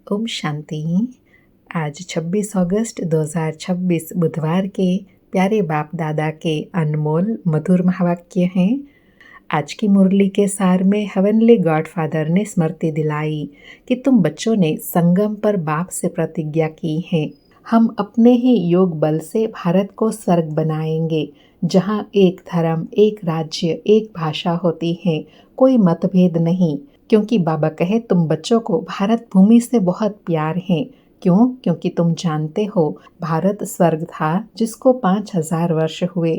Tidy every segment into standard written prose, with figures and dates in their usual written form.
ओम शांति। आज 26 अगस्त 2026 बुधवार के प्यारे बाप दादा के अनमोल मधुर महावाक्य हैं। आज की मुरली के सार में हेवनली गॉडफादर ने स्मृति दिलाई कि तुम बच्चों ने संगम पर बाप से प्रतिज्ञा की है, हम अपने ही योग बल से भारत को स्वर्ग बनाएंगे, जहाँ एक धर्म, एक राज्य, एक भाषा होती है, कोई मतभेद नहीं। क्योंकि बाबा कहे तुम बच्चों को भारत भूमि से बहुत प्यार है। क्यों? क्योंकि तुम जानते हो भारत स्वर्ग था जिसको 5000 वर्ष हुए।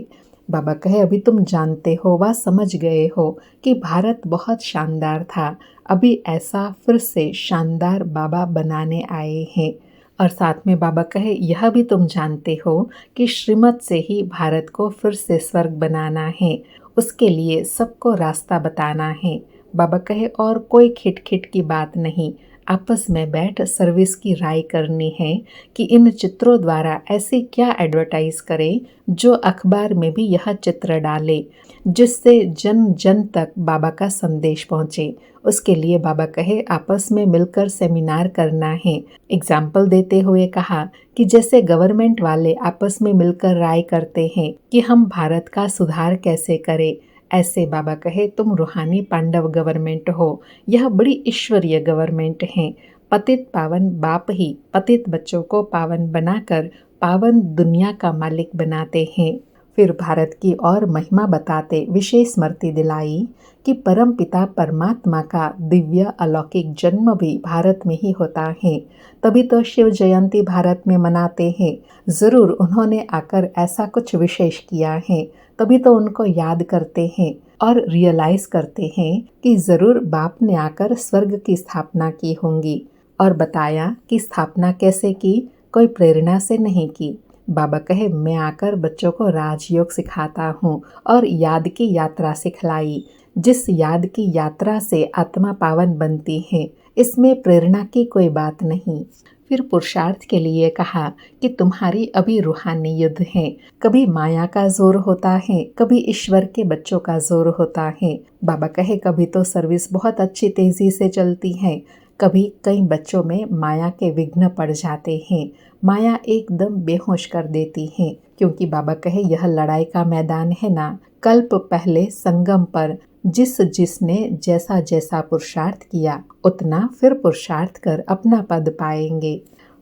बाबा कहे अभी तुम जानते हो व समझ गए हो कि भारत बहुत शानदार था, अभी ऐसा फिर से शानदार बाबा बनाने आए हैं। और साथ में बाबा कहे यह भी तुम जानते हो कि श्रीमत से ही भारत को फिर से स्वर्ग बनाना है, उसके लिए सबको रास्ता बताना है। बाबा कहे और कोई खिटखिट की बात नहीं, आपस में बैठ सर्विस की राय करनी है कि इन चित्रों द्वारा ऐसी क्या एडवर्टाइज करें जो अखबार में भी यह चित्र डाले, जिससे जन जन तक बाबा का संदेश पहुँचे। उसके लिए बाबा कहे आपस में मिलकर सेमिनार करना है। एग्जाम्पल देते हुए कहा कि जैसे गवर्नमेंट वाले आपस में मिलकर राय करते हैं कि हम भारत का सुधार कैसे करें, ऐसे बाबा कहे तुम रूहानी पांडव गवर्नमेंट हो। यह बड़ी ईश्वरीय गवर्नमेंट है। पतित पावन बाप ही पतित बच्चों को पावन बनाकर पावन दुनिया का मालिक बनाते हैं। फिर भारत की और महिमा बताते विशेष स्मृति दिलाई कि परम पिता परमात्मा का दिव्य अलौकिक जन्म भी भारत में ही होता है, तभी तो शिव जयंती भारत में मनाते हैं। ज़रूर उन्होंने आकर ऐसा कुछ विशेष किया है, तभी तो उनको याद करते हैं और रियलाइज करते हैं कि ज़रूर बाप ने आकर स्वर्ग की स्थापना की होंगी। और बताया कि स्थापना कैसे की, कोई प्रेरणा से नहीं की। बाबा कहे मैं आकर बच्चों को राजयोग सिखाता हूँ और याद की यात्रा सिखलाई, जिस याद की यात्रा से आत्मा पावन बनती है, इसमें प्रेरणा की कोई बात नहीं। फिर पुरुषार्थ के लिए कहा कि तुम्हारी अभी रूहानी युद्ध है, कभी माया का जोर होता है, कभी ईश्वर के बच्चों का जोर होता है। बाबा कहे कभी तो सर्विस बहुत अच्छी तेजी से चलती है, कभी कई बच्चों में माया के विघ्न पड़ जाते हैं, माया एकदम बेहोश कर देती है। क्योंकि बाबा कहे यह लड़ाई का मैदान है ना। कल्प पहले संगम पर जिसने जैसा जैसा पुरुषार्थ किया उतना फिर पुरुषार्थ कर अपना पद पाएंगे।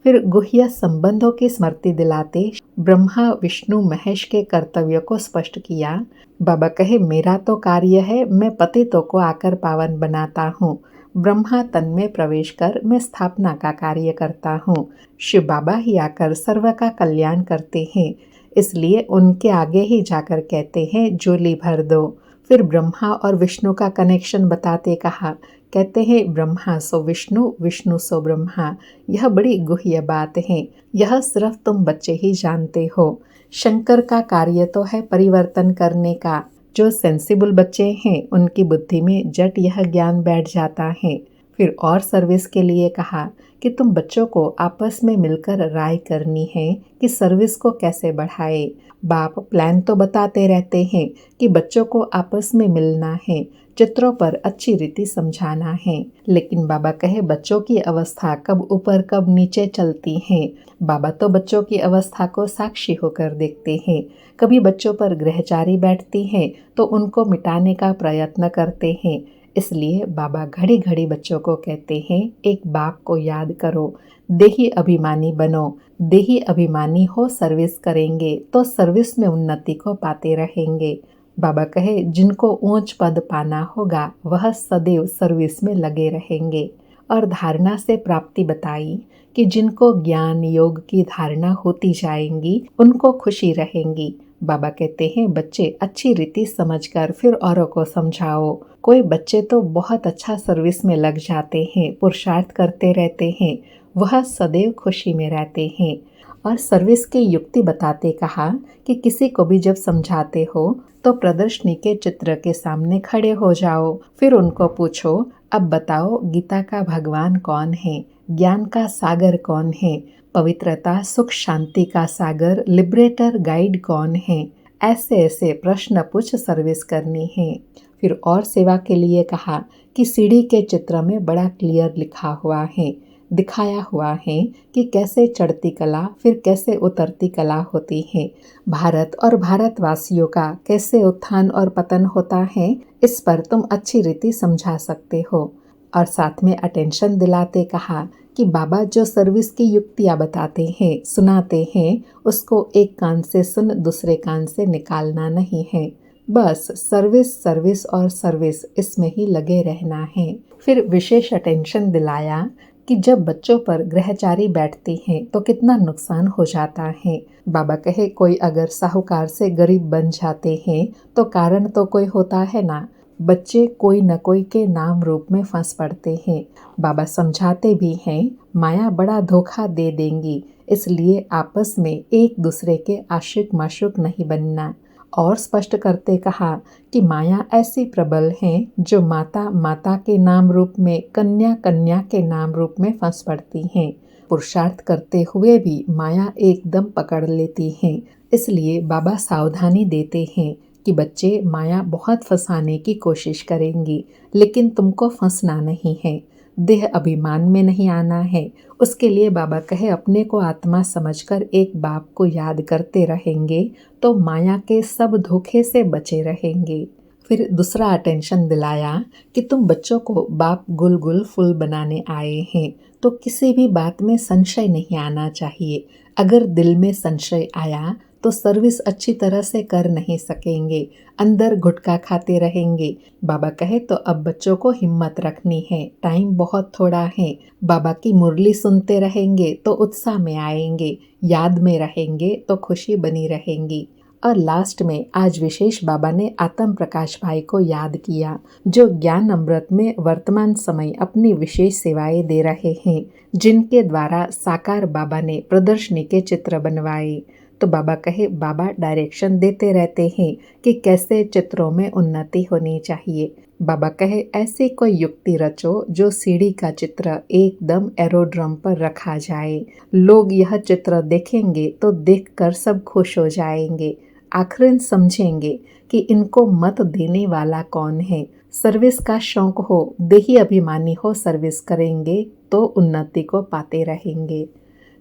फिर गुह्य संबंधों की स्मृति दिलाते ब्रह्मा विष्णु महेश के कर्तव्य को स्पष्ट किया। बाबा कहे मेरा तो कार्य है, मैं पतितों को आकर पावन बनाता हूँ। ब्रह्मा तन में प्रवेश कर मैं स्थापना का कार्य करता हूँ। शिव बाबा ही आकर सर्व का कल्याण करते हैं, इसलिए उनके आगे ही जाकर कहते हैं झोली भर दो। फिर ब्रह्मा और विष्णु का कनेक्शन बताते कहा, कहते हैं ब्रह्मा सो विष्णु, विष्णु सो ब्रह्मा। यह बड़ी गुह्य बात है, यह सिर्फ तुम बच्चे ही जानते हो। शंकर का कार्य तो है परिवर्तन करने का। जो सेंसिबल बच्चे हैं उनकी बुद्धि में जट यह ज्ञान बैठ जाता है। फिर और सर्विस के लिए कहा कि तुम बच्चों को आपस में मिलकर राय करनी है कि सर्विस को कैसे बढ़ाए। बाप प्लान तो बताते रहते हैं कि बच्चों को आपस में मिलना है, चित्रों पर अच्छी रीति समझाना है, लेकिन बाबा कहे बच्चों की अवस्था कब ऊपर कब नीचे चलती है। बाबा तो बच्चों की अवस्था को साक्षी होकर देखते हैं। कभी बच्चों पर ग्रहचारी बैठती हैं तो उनको मिटाने का प्रयत्न करते हैं। इसलिए बाबा घड़ी घड़ी बच्चों को कहते हैं एक बाप को याद करो, देही अभिमानी बनो। देही अभिमानी हो सर्विस करेंगे तो सर्विस में उन्नति को पाते रहेंगे। बाबा कहे जिनको ऊंच पद पाना होगा वह सदैव सर्विस में लगे रहेंगे। और धारणा से प्राप्ति बताई कि जिनको ज्ञान योग की धारणा होती जाएंगी उनको खुशी रहेंगी। बाबा कहते हैं बच्चे अच्छी रीति समझकर फिर औरों को समझाओ। कोई बच्चे तो बहुत अच्छा सर्विस में लग जाते हैं, पुरुषार्थ करते रहते हैं, वह सदैव खुशी में रहते हैं। और सर्विस की युक्ति बताते कहा कि किसी को भी जब समझाते हो तो प्रदर्शनी के चित्र के सामने खड़े हो जाओ, फिर उनको पूछो अब बताओ गीता का भगवान कौन है, ज्ञान का सागर कौन है, पवित्रता सुख शांति का सागर लिबरेटर गाइड कौन है। ऐसे ऐसे प्रश्न पूछ सर्विस करनी है। फिर और सेवा के लिए कहा कि सीढ़ी के चित्र में बड़ा क्लियर लिखा हुआ है दिखाया हुआ है कि कैसे चढ़ती कला फिर कैसे उतरती कला होती है। भारत और भारतवासियों का कैसे उत्थान और पतन होता है, इस पर तुम अच्छी रीति समझा सकते हो। और साथ में अटेंशन दिलाते कहा कि बाबा जो सर्विस की युक्तियाँ बताते हैं, सुनाते हैं, उसको एक कान से सुन दूसरे कान से निकालना नहीं है। बस सर्विस सर्विस और सर्विस, इसमें ही लगे रहना है। फिर विशेष अटेंशन दिलाया कि जब बच्चों पर ग्रहचारी बैठती हैं तो कितना नुकसान हो जाता है। बाबा कहे कोई अगर साहूकार से गरीब बन जाते हैं तो कारण तो कोई होता है ना, बच्चे कोई न कोई के नाम रूप में फंस पड़ते हैं। बाबा समझाते भी हैं माया बड़ा धोखा दे देंगी, इसलिए आपस में एक दूसरे के आशिक माशुक नहीं बनना। और स्पष्ट करते कहा कि माया ऐसी प्रबल है जो माता माता के नाम रूप में, कन्या कन्या के नाम रूप में फंस पड़ती हैं। पुरुषार्थ करते हुए भी माया एकदम पकड़ लेती हैं। इसलिए बाबा सावधानी देते हैं कि बच्चे माया बहुत फंसाने की कोशिश करेंगी, लेकिन तुमको फंसना नहीं है, देह अभिमान में नहीं आना है। उसके लिए बाबा कहे अपने को आत्मा समझकर एक बाप को याद करते रहेंगे तो माया के सब धोखे से बचे रहेंगे। फिर दूसरा अटेंशन दिलाया कि तुम बच्चों को बाप गुल गुल फुल बनाने आए हैं, तो किसी भी बात में संशय नहीं आना चाहिए। अगर दिल में संशय आया तो सर्विस अच्छी तरह से कर नहीं सकेंगे, अंदर गुटखा खाते रहेंगे। बाबा कहे तो अब बच्चों को हिम्मत रखनी है, टाइम बहुत थोड़ा है। बाबा की मुरली सुनते रहेंगे तो उत्साह में आएंगे, याद में रहेंगे तो खुशी बनी रहेंगी। और लास्ट में आज विशेष बाबा ने आत्म प्रकाश भाई को याद किया, जो ज्ञान अमृत में वर्तमान समय अपनी विशेष सेवाएं दे रहे हैं, जिनके द्वारा साकार बाबा ने प्रदर्शनी के चित्र बनवाए। तो बाबा कहे बाबा डायरेक्शन देते रहते हैं कि कैसे चित्रों में उन्नति होनी चाहिए। बाबा कहे ऐसी कोई युक्ति रचो जो सीढ़ी का चित्र एकदम एरोड्रम पर रखा जाए, लोग यह चित्र देखेंगे तो देखकर सब खुश हो जाएंगे, आखिर समझेंगे कि इनको मत देने वाला कौन है। सर्विस का शौक हो, देही अभिमानी हो, सर्विस करेंगे तो उन्नति को पाते रहेंगे।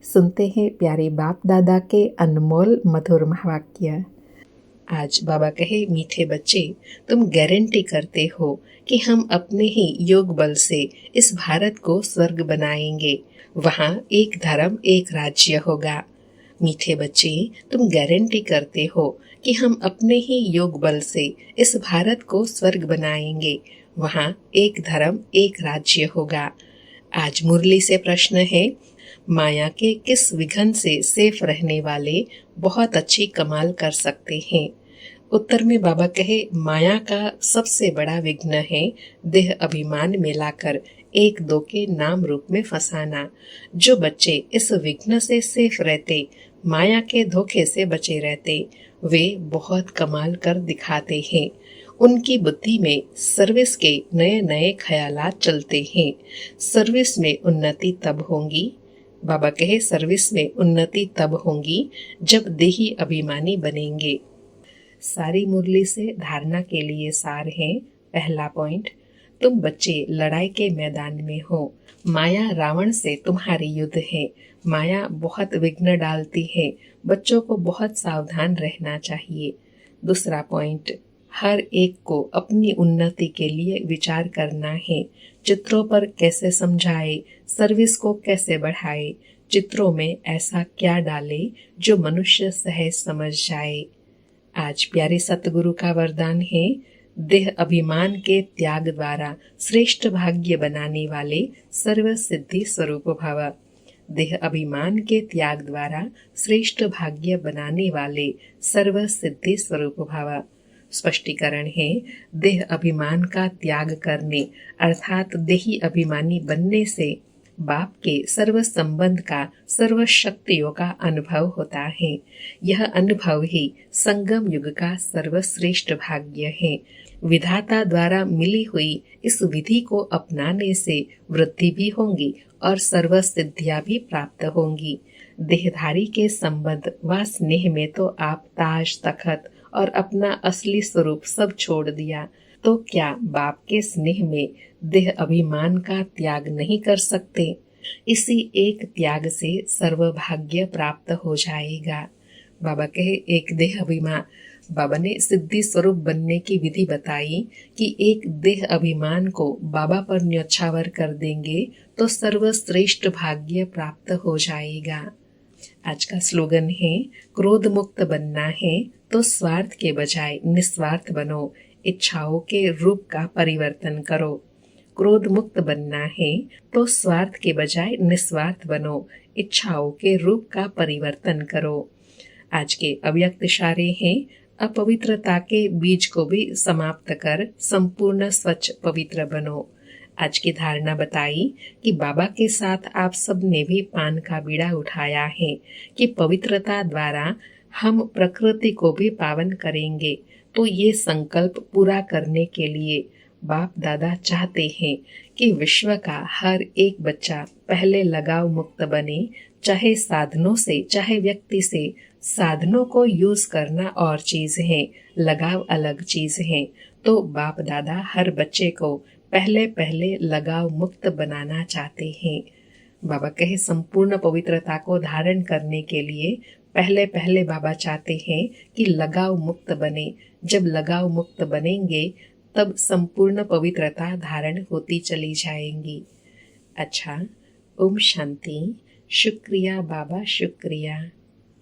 सुनते हैं प्यारे बाप दादा के अनमोल मधुर महावाक्य। आज बाबा कहे मीठे बच्चे, तुम गारंटी करते हो कि हम अपने ही योग बल से इस भारत को स्वर्ग बनाएंगे, वहाँ एक धर्म एक राज्य होगा। मीठे बच्चे, तुम गारंटी करते हो कि हम अपने ही योग बल से इस भारत को स्वर्ग बनाएंगे, वहाँ एक धर्म एक राज्य होगा। आज मुरली से प्रश्न है, माया के किस विघन से सेफ रहने वाले बहुत अच्छी कमाल कर सकते हैं? उत्तर में बाबा कहे माया का सबसे बड़ा विघ्न है देह अभिमान में लाकर एक दो के नाम रूप में फंसाना। जो बच्चे इस विघ्न से सेफ रहते, माया के धोखे से बचे रहते, वे बहुत कमाल कर दिखाते हैं। उनकी बुद्धि में सर्विस के नए नए ख्यालात चलते हैं। सर्विस में उन्नति तब होगी, बाबा कहे सर्विस में उन्नति तब होगी जब देही अभिमानी बनेंगे। सारी मुरली से धारणा के लिए सार है। पहला पॉइंट, तुम बच्चे लड़ाई के मैदान में हो, माया रावण से तुम्हारी युद्ध है। माया बहुत विघ्न डालती है, बच्चों को बहुत सावधान रहना चाहिए। दूसरा पॉइंट, हर एक को अपनी उन्नति के लिए विचार करना है। चित्रों पर कैसे समझाए, सर्विस को कैसे बढ़ाए, चित्रों में ऐसा क्या डाले जो मनुष्य सहज समझ जाए। आज प्यारे सतगुरु का वरदान है, देह अभिमान के त्याग द्वारा श्रेष्ठ भाग्य बनाने वाले सर्व सिद्धि स्वरूप भव। देह अभिमान के त्याग द्वारा श्रेष्ठ भाग्य बनाने वाले सर्व सिद्धि स्वरूप भव। स्पष्टीकरण है, देह अभिमान का त्याग करने अर्थात देही अभिमानी बनने से बाप के सर्व संबंध का, सर्व शक्तियों का अनुभव होता है। यह अनुभव ही संगम युग का सर्वश्रेष्ठ भाग्य है। विधाता द्वारा मिली हुई इस विधि को अपनाने से वृद्धि भी होंगी और सर्व सिद्धियां भी प्राप्त होंगी। देहधारी के संबंध व स्नेह में तो आप ताज तखत और अपना असली स्वरूप सब छोड़ दिया, तो क्या बाप के स्नेह में देह अभिमान का त्याग नहीं कर सकते? इसी एक त्याग से सर्वभाग्य प्राप्त हो जाएगा। बाबा कहे एक देह अभिमान, बाबा ने सिद्धि स्वरूप बनने की विधि बताई कि एक देह अभिमान को बाबा पर न्यौछावर कर देंगे तो सर्वश्रेष्ठ भाग्य प्राप्त हो जाएगा। आज का स्लोगन है, क्रोध मुक्त बनना है तो स्वार्थ के बजाय निस्वार्थ बनो, इच्छाओं के रूप का परिवर्तन करो। क्रोध मुक्त बनना है तो स्वार्थ के बजाय निस्वार्थ बनो, इच्छाओं के रूप का परिवर्तन करो। आज के अव्यक्त इशारे हैं, अपवित्रता के बीज को भी समाप्त कर संपूर्ण स्वच्छ पवित्र बनो। आज की धारणा बताई कि बाबा के साथ आप सब ने भी पान का बीड़ा उठाया है कि पवित्रता द्वारा हम प्रकृति को भी पावन करेंगे। तो ये संकल्प पूरा करने के लिए बाप दादा चाहते हैं कि विश्व का हर एक बच्चा पहले लगाव मुक्त बने, चाहे साधनों से चाहे व्यक्ति से। साधनों को यूज करना और चीज है, लगाव अलग चीज है। तो बाप दादा हर बच्चे को पहले पहले लगाव मुक्त बनाना चाहते हैं। बाबा कहे संपूर्ण पवित्रता को धारण करने के लिए पहले पहले बाबा चाहते हैं कि लगाव मुक्त बने। जब लगाव मुक्त बनेंगे तब संपूर्ण पवित्रता धारण होती चली जाएंगी। अच्छा, ओम शांति। शुक्रिया बाबा, शुक्रिया।